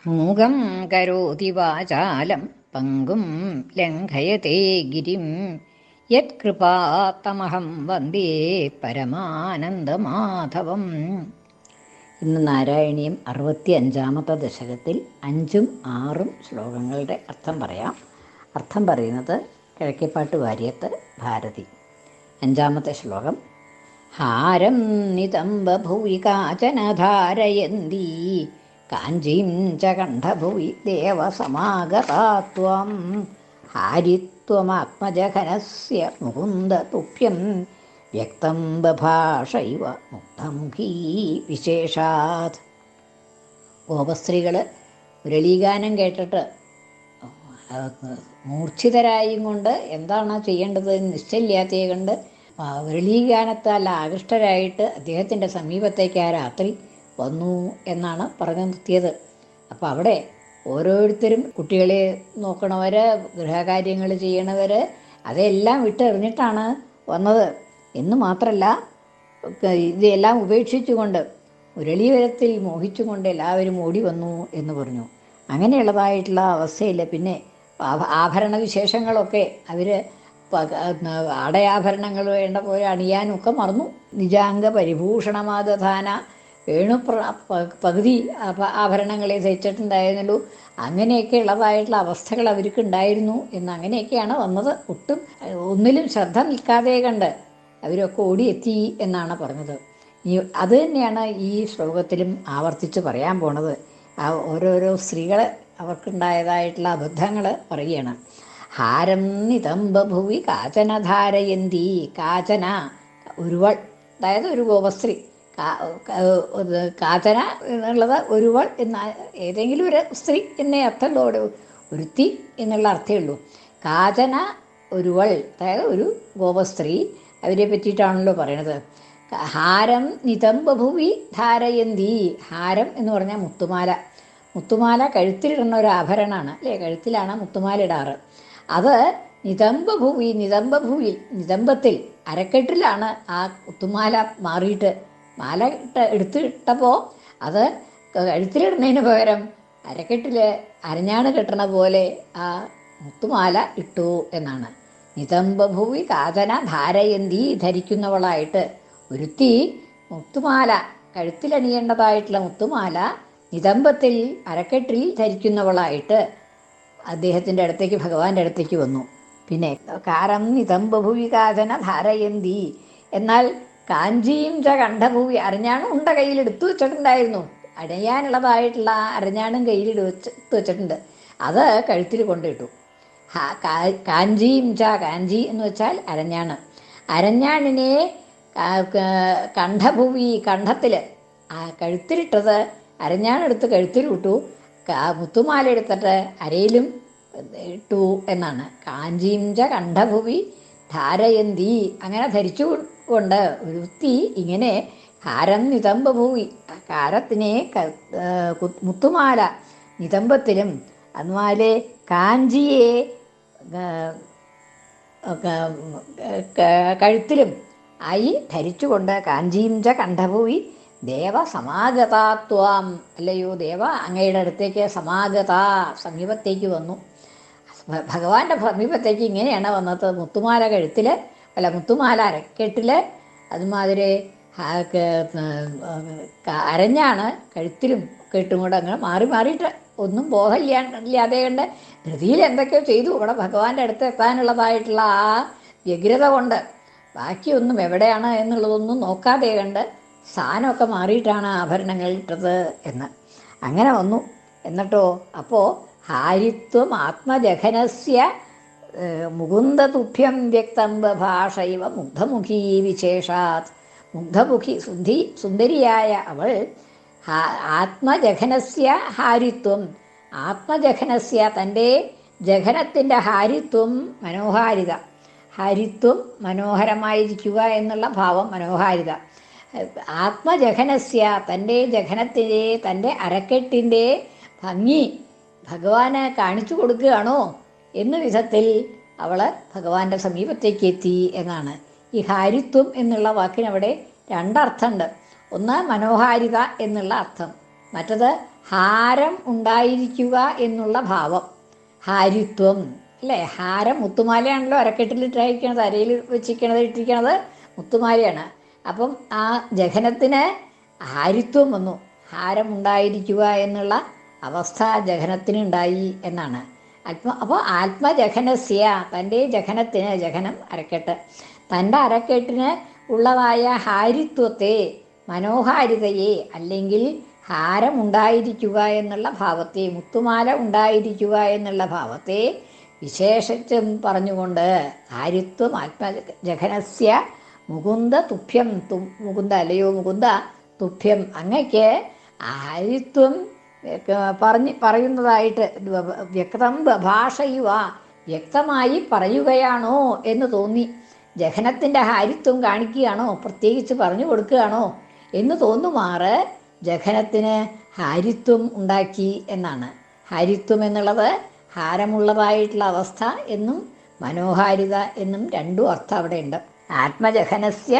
മൂകം കരോതി വാചാലം പങ്കും ലംഘയത്തെ ഗിരിം യത്കൃപാത്തമഹം വന്ദേ പരമാനന്ദമാധവം. ഇന്ന് നാരായണീയം 65-ാമത്തെ ദശകത്തിൽ 5ഉം 6ഉം ശ്ലോകങ്ങളുടെ അർത്ഥം പറയാം. അർത്ഥം പറയുന്നത് കിഴക്കേപ്പാട്ട് വാര്യത്ത് ഭാരതി. 5-ാമത്തെ ശ്ലോകം. ഹാരം നിതംബഭുവി കാചന ധാരയന്തി കാഞ്ചീം ച കണ്ഠഭുവി ദേവസമാഗതാ ത്വം ഹാരിത്വമാത്മജഘനസ്യ മുകുന്ദതുഭ്യം വ്യക്തം ബഭാഷൈവ മുഗ്ധമുഖീ വിശേഷാത്. ഗോപസ്ത്രീകൾ മുരളീഗാനം കേട്ടിട്ട് മൂർച്ഛിതരായും കൊണ്ട് എന്താണ് ചെയ്യേണ്ടത് നിശ്ചയില്ലാത്തയെ കണ്ട് മുരളീഗാനത്താൽ ആകൃഷ്ടരായിട്ട് അദ്ദേഹത്തിൻ്റെ സമീപത്തേക്ക് ആ രാത്രി വന്നു എന്നാണ് പറഞ്ഞു നിർത്തിയത്. അപ്പോൾ അവിടെ ഓരോരുത്തരും കുട്ടികളെ നോക്കണവർ, ഗൃഹകാര്യങ്ങൾ ചെയ്യണവർ അതെല്ലാം വിട്ടെറിഞ്ഞിട്ടാണ് വന്നത് എന്ന് മാത്രമല്ല ഇതെല്ലാം ഉപേക്ഷിച്ചുകൊണ്ട് മുരളീവരത്തിൽ മോഹിച്ചുകൊണ്ട് എല്ലാവരും ഓടി വന്നു എന്ന് പറഞ്ഞു. അങ്ങനെയുള്ളതായിട്ടുള്ള അവസ്ഥയിൽ പിന്നെ ആഭരണ വിശേഷങ്ങളൊക്കെ അവർ ആടയാഭരണങ്ങൾ വേണ്ട പോലെ അണിയാനൊക്കെ മറന്നു. നിജാംഗ പരിഭൂഷണമാദധാന വേണു പകുതി ആഭരണങ്ങളെ ധരിച്ചിട്ടുണ്ടായിരുന്നുള്ളൂ. അങ്ങനെയൊക്കെ ഉള്ളതായിട്ടുള്ള അവസ്ഥകൾ അവർക്ക് ഉണ്ടായിരുന്നു എന്ന് അങ്ങനെയൊക്കെയാണ് വന്നത്. ഒട്ടും ഒന്നിലും ശ്രദ്ധ നിൽക്കാതെ കണ്ട് അവരൊക്കെ ഓടിയെത്തി എന്നാണ് പറഞ്ഞത്. അത് തന്നെയാണ് ഈ ശ്ലോകത്തിലും ആവർത്തിച്ച് പറയാൻ പോണത്. ആ ഓരോരോ സ്ത്രീകൾ അവർക്കുണ്ടായതായിട്ടുള്ള അബദ്ധങ്ങൾ പറയുകയാണ്. ഹാരം നിതംബഭുവി കാചന ധാരയന്തി. കാചന ഒരുവൾ, അതായത് ഒരു ഗോപസ്ത്രീ. കാചന എന്നുള്ളത് ഒരുവൾ എന്ന ഏതെങ്കിലും ഒരു സ്ത്രീ എന്നേ അർത്ഥമുള്ളൂ, ഒരുത്തി എന്നുള്ള അർത്ഥമേ ഉള്ളൂ. കാചന ഒരുവൾ, അതായത് ഒരു ഗോപസ്ത്രീ, അവരെ പറ്റിയിട്ടാണല്ലോ പറയണത്. ഹാരം നിതംബഭുവി ധാരയന്തി. ഹാരം എന്ന് പറഞ്ഞാൽ മുത്തുമാല. മുത്തുമാല കഴുത്തിലിടുന്ന ഒരു ആഭരണമാണ് അല്ലേ, കഴുത്തിലാണ് മുത്തുമാല ഇടാറ്. അത് നിതംബഭുവി, നിതംബത്തിൽ അരക്കെട്ടിലാണ് ആ മുത്തുമാല മാറിയിട്ട് മാല എടുത്തിട്ടപ്പോൾ അത് കഴുത്തിലിടുന്നതിന് പകരം അരക്കെട്ടിൽ അരഞ്ഞാണ് കെട്ടണ പോലെ ആ മുത്തുമാല ഇട്ടു എന്നാണ്. നിതംബഭുവി കാചന ധാരയന്തി, ധരിക്കുന്നവളായിട്ട് ഒരുത്തി മുത്തുമാല, കഴുത്തിലണിയേണ്ടതായിട്ടുള്ള മുത്തുമാല നിതംബത്തിൽ അരക്കെട്ടിൽ ധരിക്കുന്നവളായിട്ട് അദ്ദേഹത്തിൻ്റെ അടുത്തേക്ക്, ഭഗവാന്റെ അടുത്തേക്ക് വന്നു. പിന്നെ കാരം നിതംബഭുവി കാചന ധാരയന്തി, എന്നാൽ കാഞ്ചിയും ച കണ്ഠഭൂവി, അരഞ്ഞാണും ഉണ്ട കയ്യിൽ എടുത്തു വെച്ചിട്ടുണ്ടായിരുന്നു. അടയാനുള്ളതായിട്ടുള്ള അരഞ്ഞാണും കയ്യിൽ എടുത്ത് വെച്ചിട്ടുണ്ട്. അത് കഴുത്തിൽ കൊണ്ടിട്ടു. കാഞ്ചിയും ച, കാഞ്ചി എന്ന് വെച്ചാൽ അരഞ്ഞാണ്. അരഞ്ഞാണിനെ കണ്ഠഭൂവി, കണ്ഠത്തിൽ കഴുത്തിലിട്ടത് അരഞ്ഞാണെടുത്ത് കഴുത്തിലിട്ടു. മുത്തുമാല എടുത്തിട്ട് അരയിലും ഇട്ടു എന്നാണ്. കാഞ്ചീം ച കണ്ഠഭുവി ധാരയന്തി, അങ്ങനെ ധരിച്ചു കൊണ്ട് ഒരുത്തി ഇങ്ങനെ ഹാരം നിതംബഭൂവി, ഹാരത്തിനെ മുത്തുമാല നിതംബത്തിലും അതുപോലെ കാഞ്ചിയെ കഴുത്തിലും ആയി ധരിച്ചുകൊണ്ട് കാഞ്ചീം ച കണ്ഠഭൂവി ദേവ സമാഗതാത്വം, അല്ലയോ ദേവ അങ്ങയുടെ അടുത്തേക്ക് സമാഗത, സമീപത്തേക്ക് വന്നു. ഭഗവാന്റെ സമീപത്തേക്ക് ഇങ്ങനെയാണ് വന്നത്. മുത്തുമാല കഴുത്തിൽ, അല്ല മുത്തുമാല അരക്കെട്ടിൽ, അതുമാതിരി അരഞ്ഞാണ് കഴുത്തിലും കെട്ടും കൂടെ അങ്ങനെ മാറി മാറിയിട്ട് ഒന്നും ബോധമില്ലാതെ കണ്ട് ധൃതിയിൽ എന്തൊക്കെയോ ചെയ്തു. ഇവിടെ ഭഗവാന്റെ അടുത്ത് എത്താനുള്ളതായിട്ടുള്ള ആ വ്യഗ്രത കൊണ്ട് ബാക്കിയൊന്നും എവിടെയാണ് എന്നുള്ളതൊന്നും നോക്കാതെ കണ്ട് സ്ഥാനമൊക്കെ മാറിയിട്ടാണ് ആഭരണങ്ങൾ ഇട്ടത് എന്ന് അങ്ങനെ വന്നു. എന്നിട്ടോ അപ്പോൾ ഹാരിത്വം ആത്മജഘനസ്യ മുകുന്ദതുഭ്യം വ്യക്തം ബഭാഷൈവ മുഗ്ധമുഖീ വിശേഷാത്. മുഗ്ധമുഖി, സുന്ദരിയായ അവൾ ആത്മജഘനസ്യ ഹാരിത്വം, ആത്മജഘനസ്യ തൻ്റെ ജഘനത്തിൻ്റെ ഹാരിത്വം മനോഹാരിത. ഹാരിത്വം മനോഹരമായിരിക്കുക എന്നുള്ള ഭാവം, മനോഹാരിത. ആത്മജഘനസ്യ തൻ്റെ ജഘനത്തിൻ്റെ, തൻ്റെ അരക്കെട്ടിൻ്റെ ഭംഗി ഭഗവാന് കാണിച്ചു കൊടുക്കുകയാണോ എന്ന വിധത്തിൽ അവൾ ഭഗവാന്റെ സമീപത്തേക്ക് എത്തി എന്നാണ്. ഈ ഹാരിത്വം എന്നുള്ള വാക്കിനവിടെ രണ്ടർത്ഥമുണ്ട്. ഒന്ന് മനോഹാരിത എന്നുള്ള അർത്ഥം, മറ്റത് ഹാരം ഉണ്ടായിരിക്കുക എന്നുള്ള ഭാവം, ഹാരിത്വം അല്ലേ? ഹാരം മുത്തുമാലയാണല്ലോ അരക്കെട്ടിലിട്ടായിരിക്കണത്, അരയിൽ വെച്ചിരിക്കണത് ഇട്ടിരിക്കണത് മുത്തുമാലയാണ്. അപ്പം ആ ജഘനത്തിന് ഹാരിത്വം വന്നു, ഹാരം ഉണ്ടായിരിക്കുക എന്നുള്ള അവസ്ഥ ജഘനത്തിനുണ്ടായി എന്നാണ്. അപ്പോൾ ആത്മജഘനസ്യ, തൻ്റെ ജഘനത്തിന്, ജഘനം അരക്കെട്ട്, തൻ്റെ അരക്കെട്ടിന് ഉള്ളതായ ഹാരിത്വത്തെ, മനോഹാരിതയെ, അല്ലെങ്കിൽ ഹാരമുണ്ടായിരിക്കുക എന്നുള്ള ഭാവത്തെ, മുത്തുമാല ഉണ്ടായിരിക്കുക എന്നുള്ള ഭാവത്തെ വിശേഷിച്ചും പറഞ്ഞുകൊണ്ട് ഹാരിത്വം ആത്മജഘനസ്യ മുകുന്ദ തുഭ്യം, മുകുന്ദ അല്ലയോ മുകുന്ദ തുഭ്യം, അങ്ങയ്ക്ക് ഹാരിത്വം പറയുന്നതായിട്ട് വ്യക്തം ഭാഷയുവ, വ്യക്തമായി പറയുകയാണോ എന്ന് തോന്നി. ജഘനത്തിൻ്റെ ഹാരിത്വം കാണിക്കുകയാണോ, പ്രത്യേകിച്ച് പറഞ്ഞു കൊടുക്കുകയാണോ എന്ന് തോന്നുമാറ് ജഘനത്തിന് ഹാരിത്വം ഉണ്ടാക്കി എന്നാണ്. ഹാരിത്വം എന്നുള്ളത് ഹാരമുള്ളതായിട്ടുള്ള അവസ്ഥ എന്നും മനോഹാരിത എന്നും രണ്ടും അർത്ഥം അവിടെ ഉണ്ട്. ആത്മജഘനസ്യ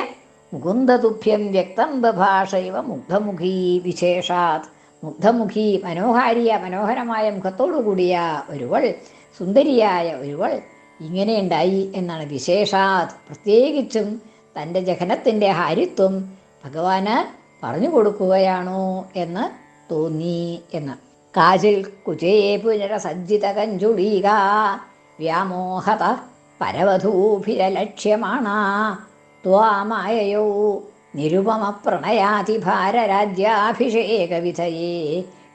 മുകുന്ദതുഭ്യം വ്യക്തം ബഭാഷൈവ മുഗ്ധമുഖീ വിശേഷാത്, മുഗ്ധമുഖി മനോഹരമായ മുഖത്തോടു കൂടിയ ഒരുവൾ, സുന്ദരിയായ ഒരുവൾ ഇങ്ങനെ ഉണ്ടായി എന്നാണ്. വിശേഷാത്, പ്രത്യേകിച്ചും തൻ്റെ ജഘനത്തിൻ്റെ ഹാരിത്വം ഭഗവാന് പറഞ്ഞു കൊടുക്കുകയാണോ എന്ന് തോന്നി എന്ന്. കാചിൽ കുചേ പുനരസജ്ജിത കഞ്ചുളീക വ്യാമോഹത പരവധൂഭിരലക്ഷ്യമാണ ത്വാമായയോ നിരുപമ പ്രണയാതിഭാരരാജ്യാഭിഷേകവിധയേ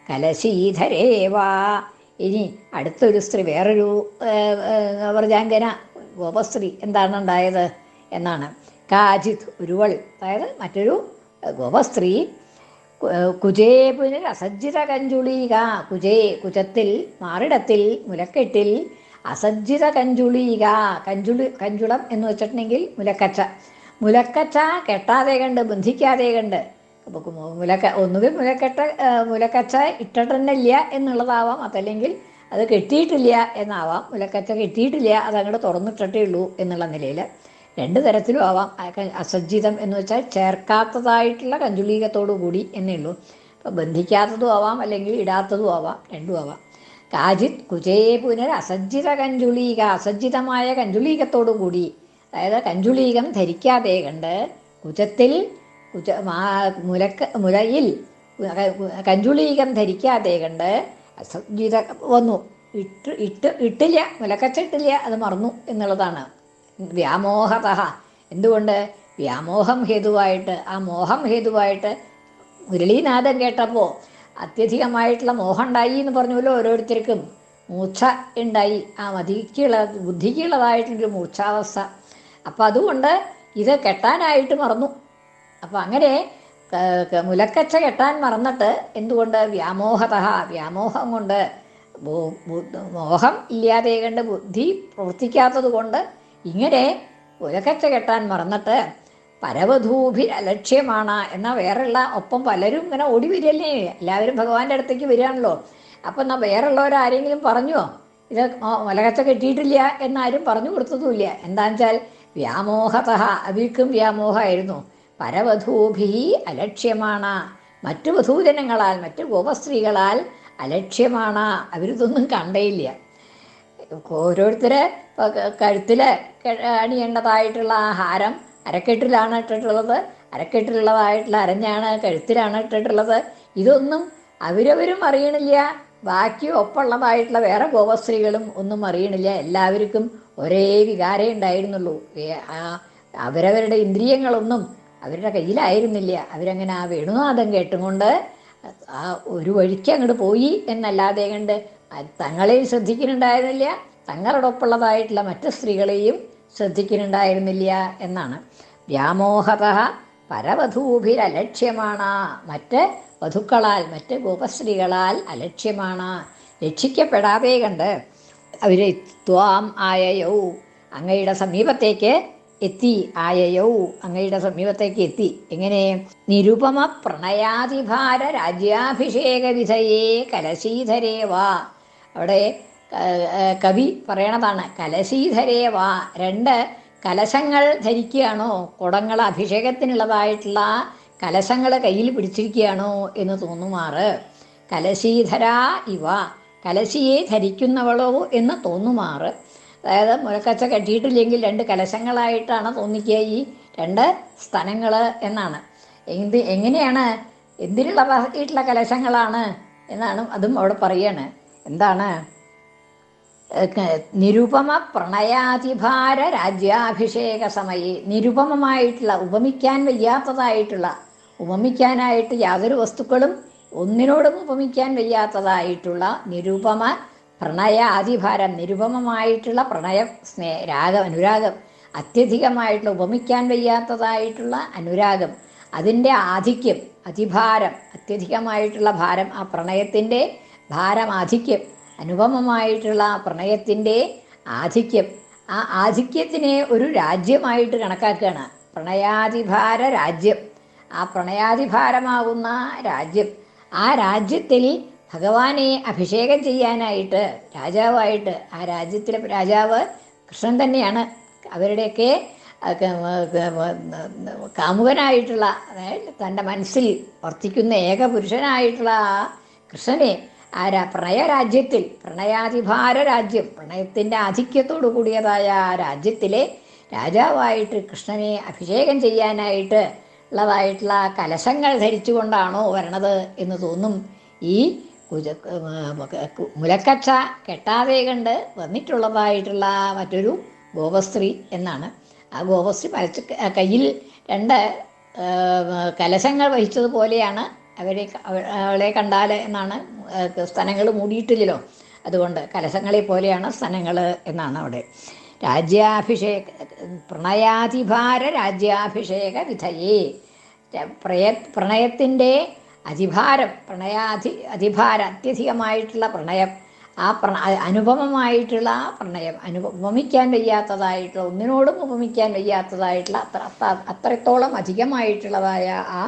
കലശീധരേവാ. ഇനി അടുത്തൊരു സ്ത്രീ, വേറൊരു വ്രജാംഗന ഗോപസ്ത്രീ എന്താണ് ഉണ്ടായത് എന്നാണ്. കാചിത് ഒരുവൾ, അതായത് മറ്റൊരു ഗോപസ്ത്രീ, കുജേ പുനരസജ്ജിത കഞ്ചുളീക, കുജേ കുജത്തിൽ, മാറിടത്തിൽ, മുലക്കെട്ടിൽ, അസജ്ജിത കഞ്ചുളീക, കഞ്ചുളം എന്ന് വെച്ചിട്ടുണ്ടെങ്കിൽ മുലക്കച്ച കെട്ടാതെ കണ്ട്, ബന്ധിക്കാതെ കണ്ട്. ഒന്നുകിൽ മുലക്കച്ച ഇട്ടിട്ടില്ല എന്നുള്ളതാവാം, അതല്ലെങ്കിൽ അത് കെട്ടിയിട്ടില്ല എന്നാവാം. മുലക്കച്ച കെട്ടിയിട്ടില്ല, അതങ്ങോട്ട് തുറന്നിട്ടേ ഉള്ളൂ എന്നുള്ള നിലയിൽ രണ്ട് തരത്തിലും ആവാം. അസജ്ജിതം എന്ന് വെച്ചാൽ ചേർക്കാത്തതായിട്ടുള്ള കഞ്ചുളീകത്തോടു കൂടി എന്നേ ഉള്ളൂ. അപ്പോൾ ബന്ധിക്കാത്തതും ആവാം, അല്ലെങ്കിൽ ഇടാത്തതും ആവാം, രണ്ടും ആവാം. കാചിത് കുജേ പുനർ അസജ്ജിത കഞ്ചുളീക, അസജ്ജിതമായ കഞ്ചുളീകത്തോടു കൂടി, അതായത് കഞ്ചുളീകം ധരിക്കാതെ കണ്ട്, കുജത്തിൽ മുലയിൽ കഞ്ചുളീകം ധരിക്കാതെ കണ്ട് അസജ്ജിത വന്നു. ഇട്ടില്ല, മുലക്കച്ചിട്ടില്ല, അത് മറന്നു എന്നുള്ളതാണ്. വ്യാമോഹത, എന്തുകൊണ്ട്? വ്യാമോഹം ഹേതുവായിട്ട്, ആ മോഹം ഹേതുവായിട്ട് മുരളീനാഥം കേട്ടപ്പോൾ അത്യധികമായിട്ടുള്ള മോഹം ഉണ്ടായി എന്ന് പറഞ്ഞല്ലോ. ഓരോരുത്തർക്കും മൂർച്ഛ ഉണ്ടായി, ആ ബുദ്ധിക്കുള്ളതായിട്ടൊരു മൂർച്ഛാവസ്ഥ. അപ്പം അതുകൊണ്ട് ഇത് കെട്ടാനായിട്ട് മറന്നു. അപ്പം അങ്ങനെ മുലക്കച്ച കെട്ടാൻ മറന്നിട്ട്, എന്തുകൊണ്ട്? വ്യാമോഹത, വ്യാമോഹം കൊണ്ട്, മോഹം ഇല്ലാതെ കണ്ട് ബുദ്ധി പ്രവർത്തിക്കാത്തത് കൊണ്ട് ഇങ്ങനെ മുലക്കച്ച കെട്ടാൻ മറന്നിട്ട് പരവധൂഭിരലക്ഷ്യമാണ്. എന്നാൽ വേറെയുള്ള ഒപ്പം പലരും ഇങ്ങനെ ഓടി വരികയല്ലേ, എല്ലാവരും ഭഗവാന്റെ അടുത്തേക്ക് വരികയാണല്ലോ. അപ്പം എന്നാൽ വേറുള്ളവരാരെങ്കിലും പറഞ്ഞോ ഇത് മുലക്കച്ച കെട്ടിയിട്ടില്ല എന്നാരും പറഞ്ഞു കൊടുത്തതുമില്ല. എന്താണെന്ന് വെച്ചാൽ വ്യാമോഹത, അവർക്കും വ്യാമോഹമായിരുന്നു. പരവധൂഭി അലക്ഷ്യമാണ്, മറ്റു വധൂജനങ്ങളാൽ, മറ്റു ഗോപസ്ത്രീകളാൽ അലക്ഷ്യമാണ്. അവരിതൊന്നും കണ്ടേയില്ല. ഓരോരുത്തരെ കഴുത്തിൽ അണിയേണ്ടതായിട്ടുള്ള ആഹാരം അരക്കെട്ടിലാണ് ഇട്ടിട്ടുള്ളത്, അരക്കെട്ടിലുള്ളതായിട്ടുള്ള അരഞ്ഞാണ് കഴുത്തിലാണ് ഇട്ടിട്ടുള്ളത്. ഇതൊന്നും അവരവരും അറിയണില്ല, ബാക്കി ഒപ്പമുള്ളതായിട്ടുള്ള വേറെ ഗോപസ്ത്രീകളും ഒന്നും അറിയണില്ല. എല്ലാവർക്കും ഒരേ വികാരമേ ഉണ്ടായിരുന്നുള്ളൂ. അവരവരുടെ ഇന്ദ്രിയങ്ങളൊന്നും അവരുടെ കയ്യിലായിരുന്നില്ല. അവരങ്ങനെ ആ വേണുനാഥം കേട്ടുകൊണ്ട് ആ ഒരു വഴിക്ക് അങ്ങോട്ട് പോയി എന്നല്ലാതെ കണ്ട് തങ്ങളെയും ശ്രദ്ധിക്കുന്നുണ്ടായിരുന്നില്ല, തങ്ങളോടൊപ്പമുള്ളതായിട്ടുള്ള മറ്റ് സ്ത്രീകളെയും ശ്രദ്ധിക്കുന്നുണ്ടായിരുന്നില്ല എന്നാണ്. വ്യാമോഹത പരവധൂഭിരലക്ഷ്യമാണ്, മറ്റ് വധുക്കളാൽ, മറ്റ് ഗോപസ്ത്രീകളാൽ അലക്ഷ്യമാണ്, രക്ഷിക്കപ്പെടാതെ കണ്ട് അവരെ ത്വാം ആയയോ, അങ്ങയുടെ സമീപത്തേക്ക് എത്തി. ആയയോ, അങ്ങയുടെ സമീപത്തേക്ക് എത്തി. എങ്ങനെ? നിരുപമ പ്രണയാതിഭാര രാജ്യാഭിഷേക വിധയേ കലശീധരേവാ. അവിടെ കവി പറയണതാണ് കലശീധരേവാ. രണ്ട് കലശങ്ങൾ ധരിക്കുകയാണോ, കുടങ്ങൾ, അഭിഷേകത്തിനുള്ളതായിട്ടുള്ള കലശങ്ങൾ കയ്യിൽ പിടിച്ചിരിക്കുകയാണോ എന്ന് തോന്നുമാറ്. കലശീധരാ ഇവ, കലശിയെ ധരിക്കുന്നവളോ എന്ന് തോന്നുമാറ്. അതായത് മുലക്കച്ച കെട്ടിയിട്ടില്ലെങ്കിൽ രണ്ട് കലശങ്ങളായിട്ടാണ് തോന്നിക്കുക ഈ രണ്ട് സ്ഥലങ്ങൾ എന്നാണ്. എങ്ങനെയാണ്, എന്തിനുള്ള കലശങ്ങളാണ് എന്നാണ് അതും അവിടെ പറയാണ്. എന്താണ്? നിരുപമ പ്രണയാതിഭാര രാജ്യാഭിഷേക സമയെ, നിരുപമമായിട്ടുള്ള, ഉപമിക്കാൻ വയ്യാത്തതായിട്ടുള്ള, ഉപമിക്കാനായിട്ട് യാതൊരു വസ്തുക്കളും ഒന്നിനോടും ഉപമിക്കാൻ വയ്യാത്തതായിട്ടുള്ള നിരുപമ പ്രണയാതിഭാരം, നിരുപമമായിട്ടുള്ള പ്രണയം, രാഗം, അനുരാഗം, അത്യധികമായിട്ടുള്ള, ഉപമിക്കാൻ വയ്യാത്തതായിട്ടുള്ള അനുരാഗം, അതിൻ്റെ ആധിക്യം, അതിഭാരം, അത്യധികമായിട്ടുള്ള ഭാരം, ആ പ്രണയത്തിൻ്റെ ഭാരം, ആധിക്യം, അനുപമമായിട്ടുള്ള പ്രണയത്തിൻ്റെ ആധിക്യം, ആ ആധിക്യത്തിനെ ഒരു രാജ്യമായിട്ട് കണക്കാക്കുകയാണ്. പ്രണയാതിഭാര രാജ്യം, ആ പ്രണയാതിഭാരമാകുന്ന രാജ്യം, ആ രാജ്യത്തിൽ ഭഗവാനെ അഭിഷേകം ചെയ്യാനായിട്ട് രാജാവായിട്ട്, ആ രാജ്യത്തിലെ രാജാവ് കൃഷ്ണൻ തന്നെയാണ്. അവരുടെയൊക്കെ കാമുകനായിട്ടുള്ള, അതായത് തൻ്റെ മനസ്സിൽ വർത്തിക്കുന്ന ഏകപുരുഷനായിട്ടുള്ള ആ കൃഷ്ണനെ ആ പ്രണയരാജ്യത്തിൽ, പ്രണയാതിഭാര രാജ്യം, പ്രണയത്തിൻ്റെ ആധിക്യത്തോടു കൂടിയതായ ആ രാജ്യത്തിലെ രാജാവായിട്ട് കൃഷ്ണനെ അഭിഷേകം ചെയ്യാനായിട്ട് ഉള്ളതായിട്ടുള്ള കലശങ്ങൾ ധരിച്ചുകൊണ്ടാണോ വരണത് എന്ന് തോന്നും. ഈ മുലക്കച്ച കെട്ടാതെ കണ്ട് വന്നിട്ടുള്ളതായിട്ടുള്ള മറ്റൊരു ഗോപസ്ത്രീ എന്നാണ്. ആ ഗോപസ്ത്രീ കയ്യിൽ രണ്ട് കലശങ്ങൾ വഹിച്ചതുപോലെയാണ് അവളെ കണ്ടാൽ എന്നാണ്. സ്ഥലങ്ങൾ മൂടിയിട്ടില്ലല്ലോ, അതുകൊണ്ട് കലശങ്ങളെ പോലെയാണ് സ്ഥലങ്ങൾ എന്നാണ് അവിടെ. രാജ്യാഭിഷേക പ്രണയാതിഭാര രാജ്യാഭിഷേക വിധയേ, പ്രണയത്തിൻ്റെ അതിഭാരം, അതിഭാരം, അത്യധികമായിട്ടുള്ള പ്രണയം, ആ അനുപമമായിട്ടുള്ള പ്രണയം, ഉപമിക്കാൻ വയ്യാത്തതായിട്ടുള്ള, ഒന്നിനോടും ഉപമിക്കാൻ വയ്യാത്തതായിട്ടുള്ള, അത്രത്തോളം അധികമായിട്ടുള്ളതായ ആ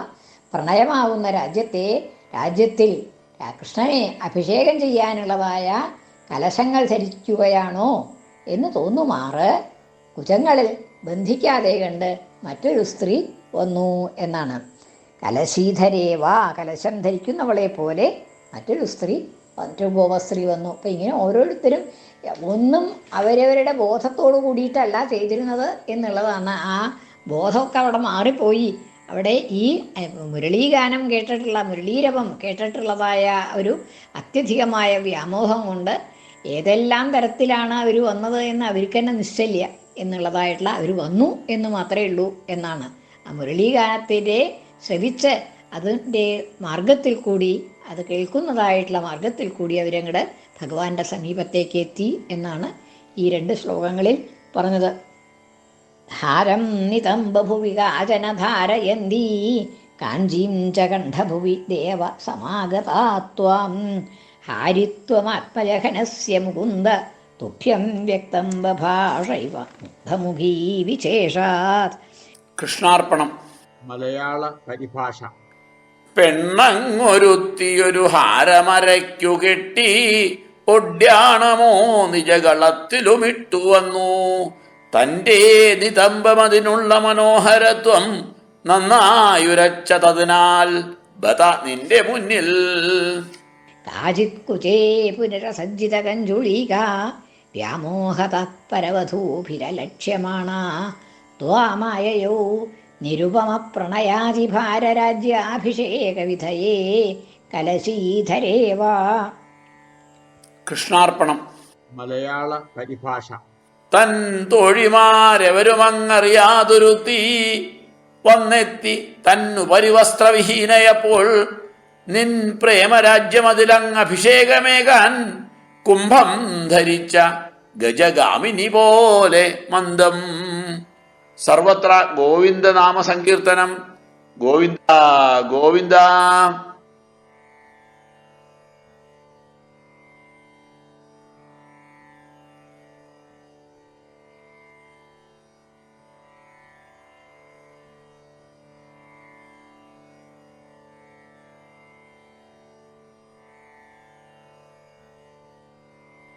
പ്രണയമാവുന്ന രാജ്യത്തിൽ കൃഷ്ണനെ അഭിഷേകം ചെയ്യാനുള്ളതായ കലശങ്ങൾ ധരിക്കുകയാണോ എന്ന് തോന്നുമാറ് കുജങ്ങളിൽ ബന്ധിക്കാതെ കണ്ട് മറ്റൊരു സ്ത്രീ വന്നു എന്നാണ്. കലശീധരേവ, കലശം ധരിക്കുന്നവളെ പോലെ മറ്റൊരു സ്ത്രീ, മറ്റൊരു ഗോപസ്ത്രീ വന്നു. അപ്പം ഇങ്ങനെ ഓരോരുത്തരും ഒന്നും അവരവരുടെ ബോധത്തോടു കൂടിയിട്ടല്ല ചെയ്തിരുന്നത് എന്നുള്ളതാണ്. ആ ബോധമൊക്കെ അവിടെ മാറിപ്പോയി. അവിടെ ഈ മുരളീഗാനം കേട്ടിട്ടുള്ള, മുരളീരവം കേട്ടിട്ടുള്ളതായ ഒരു അത്യധികമായ വ്യാമോഹം കൊണ്ട് ഏതെല്ലാം തരത്തിലാണ് അവർ വന്നത് എന്ന് അവർക്ക് തന്നെ നിശ്ചല്യ എന്നുള്ളതായിട്ടുള്ള, അവർ വന്നു എന്ന് മാത്രമേ ഉള്ളൂ എന്നാണ്. ആ മുരളീഗാനത്തിൻ്റെ ശ്രവിച്ച് അതിൻ്റെ മാർഗത്തിൽ കൂടി, അത് കേൾക്കുന്നതായിട്ടുള്ള മാർഗത്തിൽ കൂടി അവരങ്ങടെ ഭഗവാന്റെ സമീപത്തേക്ക് എത്തി എന്നാണ് ഈ രണ്ട് ശ്ലോകങ്ങളിൽ പറഞ്ഞത്. ഹാരം നിതംബഭുവി കാചനധാരയന്തി കാഞ്ചീം ച കണ്ഠഭുവി ദേവ സമാഗതാത്വാം ഹാരിത്വമാത്മജഘനസ്യ മുകുന്ദ തുഭ്യം വ്യക്തം ബഭാഷൈവ മുഗ്ധമുഖീ വിശേഷാത്. കൃഷ്ണാർപ്പണം. മലയാള പരിഭാഷ. പെണ്ണങ്ങൊരുത്തിയൊരു ഹാരമരയ്ക്കു കെട്ടി ഒഡ്യാണമോ നിജകളത്തിലുമിട്ടു വന്നു. തൻ്റെ നിതംബമതിനുള്ള മനോഹരത്വം നന്നായുരച്ചതതിനാൽ ബത നിന്റെ മുന്നിൽ. കാചിത്കുചേ പുനരസജ്ജിത കഞ്ജുളീക വ്യാമോഹതപരവധൂഭിരലക്ഷ്യമാണ ത്വാമായയോ നിരുപമ പ്രണയാതിഭാരരാജ്യാഭിഷേക വിധയേ കലശീധരേവ. കൃഷ്ണാർപ്പണം. മലയാള പരിഭാഷ. തൻ തോഴിമാരെവരുമങ്ങറിയാതൊരുത്തി വന്നെത്തി തന്നു പരിവസ്ത്രവിഹീനയപ്പോൾ നിൻ പ്രേമരാജ്യമതിലങ്ങ് അഭിഷേകമേകാൻ കുംഭം ധരിച്ച ഗജഗാമിനി പോലെ മന്ദം. സർവത്ര ഗോവിന്ദനാമ സങ്കീർത്തനം. ഗോവിന്ദ ഗോവിന്ദ.